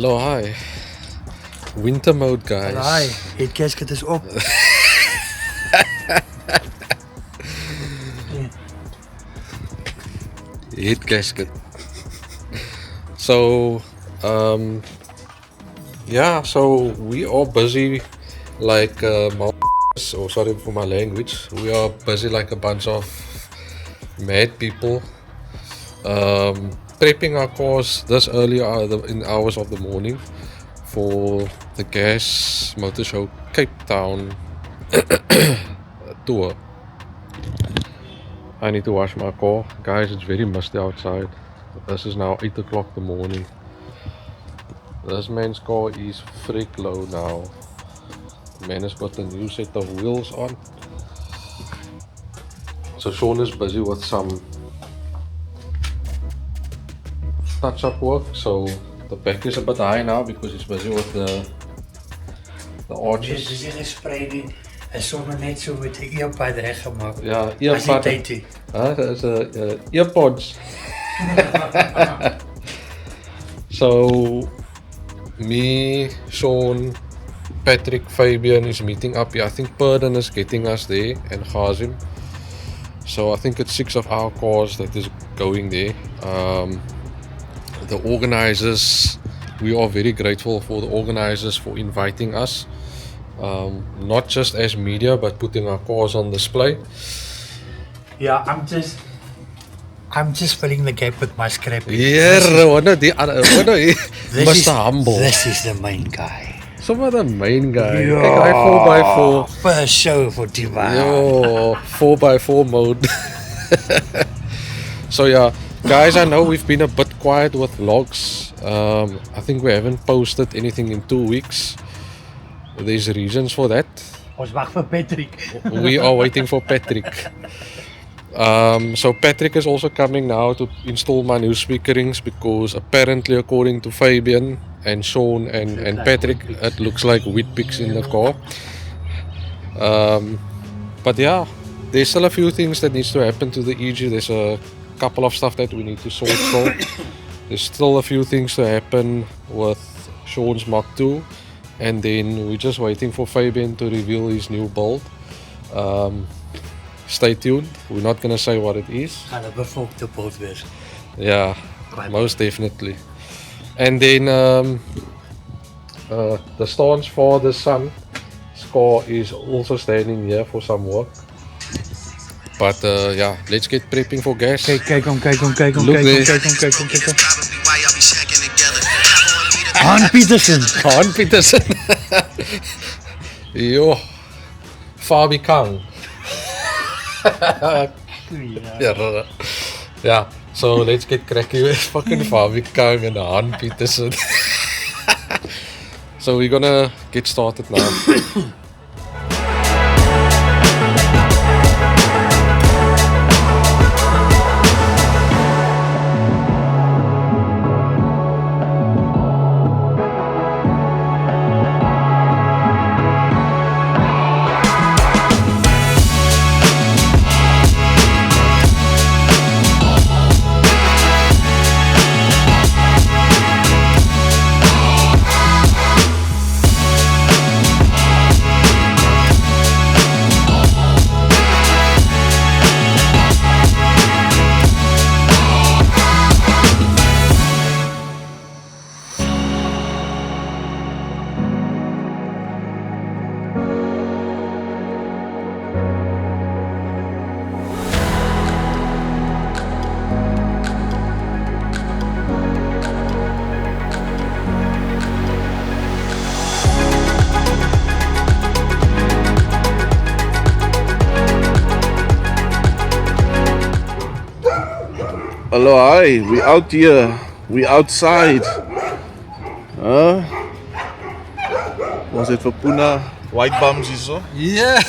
Hallo, hi. Winter mode, guys. Hi, het gasket is op. Heat gasket. So, yeah, so we are busy like oh, sorry for my language. We are busy like a bunch of mad people, prepping our cars this early in hours of the morning for the Gas Motorshow Cape Town tour. I need to wash my car. Guys, it's very musty outside. This is now 8 o'clock in the morning. This man's car is freak low now. The man has got a new set of wheels on. So Shaun is busy with some touch-up work. So the back is a bit high now because he's busy with the arches. Dit is gespreid in en sommer net zo met de earpad rechtgemaakt. Ja, earpad. Dat is earpods. So me, Shaun, Patrick, Fabian is meeting up. Yeah, I think Purden is getting us there and Ghazim. So I think it's 6 of our cars that is going there. The organizers, we are very grateful for the organizers for inviting us. Not just as media, but putting our cars on display. Yeah, I'm just filling the gap with my scrap. Yeah, Mr. Humble. This is the main guy. Some of the main guy. Yeah. Kijk, 4x4. First show for Diva. Yo, 4x4 mode. So yeah, guys, I know we've been a bit quiet with vlogs. I think we haven't posted anything in 2 weeks. There's reasons for that. Ons wag vir Patrick. We are waiting for Patrick. So Patrick is also coming now to install my new speakerings because apparently, according to Fabian and Shaun and Patrick, it looks like wheat picks in the car. But yeah, there's still a few things that needs to happen to the EG. There's a couple of stuff that we need to sort still. There's still a few things to happen with Shaun's Mark II. And then we're just waiting for Fabian to reveal his new build. Stay tuned. We're not gonna say what it is. Gaan 'n bevolkte boot wees. Yeah, most definitely. And then the stance for the sun score is also standing here for some work. But yeah, let's get prepping for gas. Kijk om. Han Petersen. Yo, Fabrications. Yeah, so let's get cracking with fucking Fabrications and Han Petersen. So we're gonna get started now. Hello, hi, we out here, we outside. Ons het vir Puna white bums hier so. Yeah.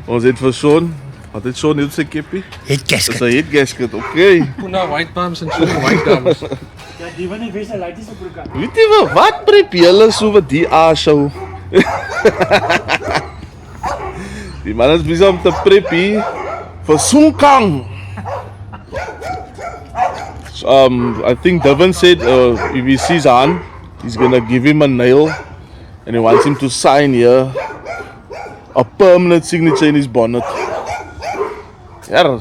Ons het vir Shaun, wat het Shaun net sy keppie? Het gasket. Dis 'n heat gasket, okay. Puna white bums en Shaun white bums. Ja, die van die wisse lyk dis op broek aan. Weet jy wat prep julle so wat die show? Die man is besig om te prep hier vir Sung Kang. So I think Devon said if he sees Han, he's gonna give him a nail, and he wants him to sign here a permanent signature in his bonnet. Yeah,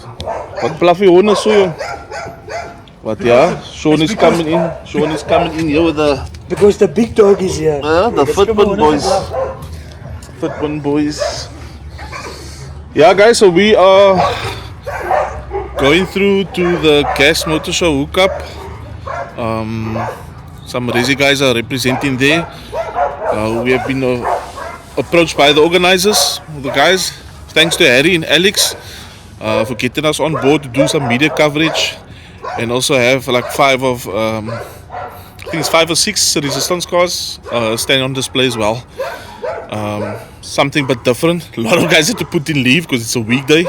what bluffy honor so young. But yeah, Shaun is coming in. Shaun is coming in here with Because the big dog is here. the Fitbin boys. Fitbin boys. Yeah, guys, so we are going through to the Gas Motorshow hookup. Some Resi guys are representing there. We have been approached by the organizers, the guys. Thanks to Harry and Alex for getting us on board to do some media coverage, and also have like 5 or 6 resistance cars stand on display as well. Something but different. A lot of guys had to put in leave because it's a weekday.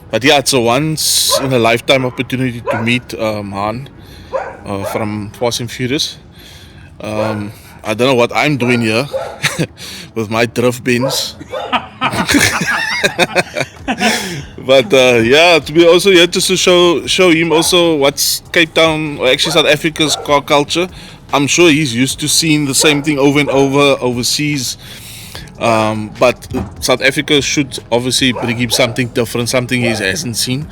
But yeah, it's a once in a lifetime opportunity to meet Han from Fast and Furious. I don't know what I'm doing here with my drift bins. But yeah, to be also here just to show him also what's Cape Town, or actually South Africa's car culture. I'm sure he's used to seeing the same thing over and over overseas. But South Africa should obviously bring him something different, something he hasn't seen.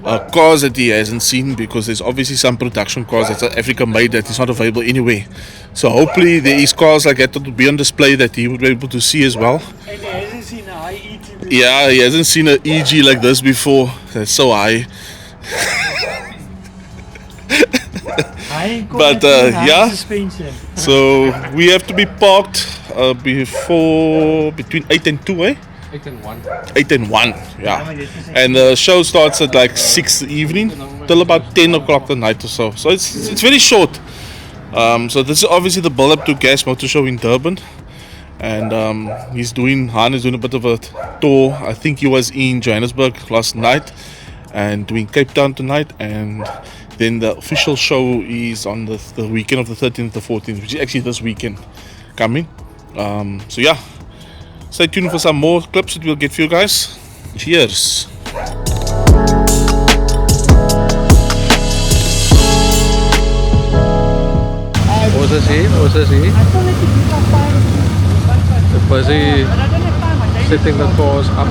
Cars that he hasn't seen, because there's obviously some production cars that South Africa made that is not available anywhere. So hopefully there is cars like that to be on display that he would be able to see as well. And he hasn't seen a high EG before. Yeah, he hasn't seen an EG like this before. That's so high. But yeah, suspension. so we have to be parked between 8 and 2, eh? 8 and 1. 8 and 1, yeah. And the show starts at like 6 in the evening till about 10 o'clock the night or so. So it's very short. So this is obviously the build up to Gas Motorshow in Durban. And Han is doing a bit of a tour. I think he was in Johannesburg last night and doing Cape Town tonight. And then the official show is on the weekend of the 13th to 14th, which is actually this weekend coming. So yeah, stay tuned for some more clips that we'll get for you guys. Cheers. What's this here? They're busy setting the cars up.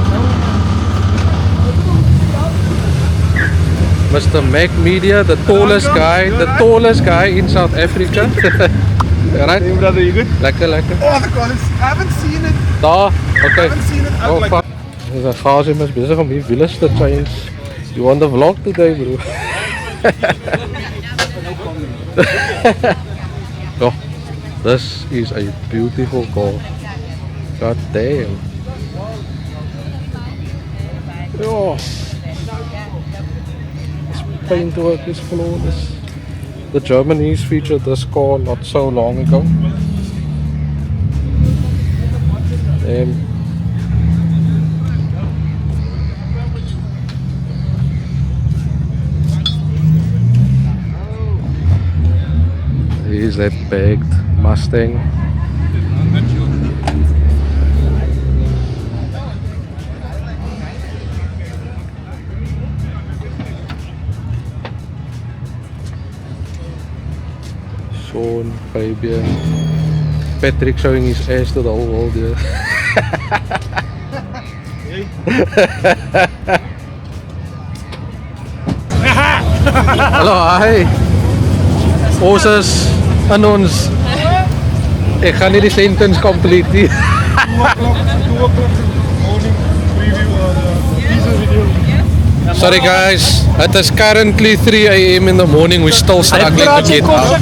Mr. Mac Media, the tallest guy in South Africa. Right? Hey brother, you good? Lekker. Oh, the car is, I haven't seen it. Daar, I okay. haven't seen it. Oh fuck. There's a Qbeams is bezig om die wiele te change. You want the vlog today, bro? Oh, this is a beautiful car. God damn. Oh. This paintwork is flawless. The Germans featured this car not so long ago. Damn. Here's that bagged Mustang. Shaun, Fabian, Patrick showing his ass to the whole world here. Hallo, hi. Ons is in ons... Ek gaan nie die sentence complete nie. 2 o'clock morning preview teaser video. Sorry guys, it is currently 3 AM in the morning. We're still struggling to get out. Ek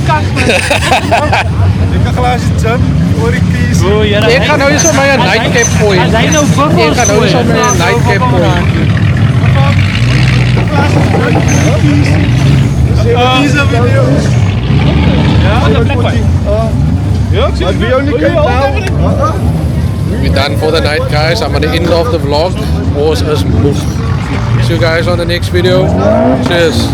'n glasie gin oor die keys. Ek gaan nou eens op my nightcap gooi. Ek gaan nou eens op my nightcap gooi. Teaser video. But we only came now. We're done for the night guys. I'm at the end of the vlog. Ons is moeg. See you guys on the next video. Cheers.